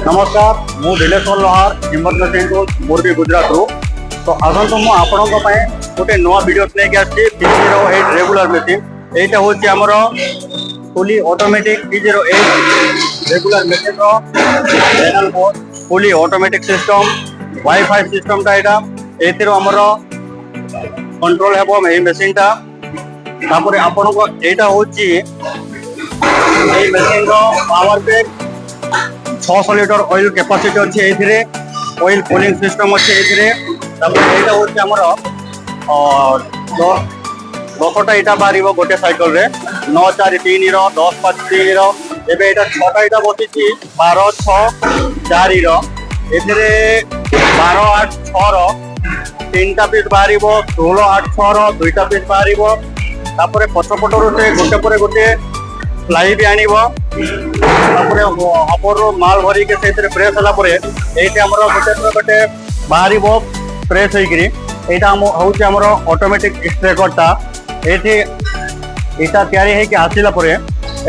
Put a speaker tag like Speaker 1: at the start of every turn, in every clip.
Speaker 1: नमस्कार मु दिलेश्वर लोहार हिmatmachinetools मोरबी गुजरात रू। तो आसतु मु आपणक गोटे नुआ वीडियो लेके आछि P08 रेगुलर मशीन। एटा होछि हमर fully automatic P08 regular machine रो channel board fully automatic system wifi system टा एटा एतिर हमर कंट्रोल हेबो ए मशीन टा। तापर आपणक एटा होछि ए मशीन रो power pack 600 litre oil capacity अच्छी एथिरे ऑयल कूलिंग सिस्टम अच्छी एथिरे। तापर एटा होछि हमर 10टा इटा बारिबो गोटे साइकिल रे 9 4 3 रो 10 5 3 रो एबे एटा 6टा इटा बसिछि 12 6 4 रो एथिरे 12 8 6 रो 3टा पीस बारिबो 16 8 6 रो 2टा पीस बारिबो। तापर पछपटरो से गोटे परे गोटे फ्लाई भी आनिबो। तापर अपर माल भरी के सेतिर प्रेस हला परे एटे हमर गोटे पर गोटे बाहरिबो प्रेस होई करी एटा हम होउछ हमर ऑटोमेटिक स्ट्रेकर ता एठी एटा तयारी है कि आसिला परे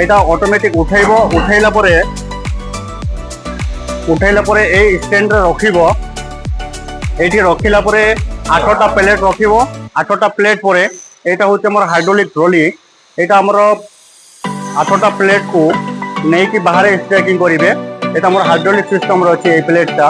Speaker 1: एटा ऑटोमेटिक उठैला परे ए स्टैंड रे रखिबो। एठी रखिला परे 8टा प्लेट रखिबो। 8टा प्लेट परे एटा होउछ हमर हाइड्रोलिक ट्रॉली। एटा हमर 8टा प्लेट को नहीं कि बाहर स्ट्रेकिंग करेंगे। ये हाइड्रोलिक सिस्टम रही प्लेटा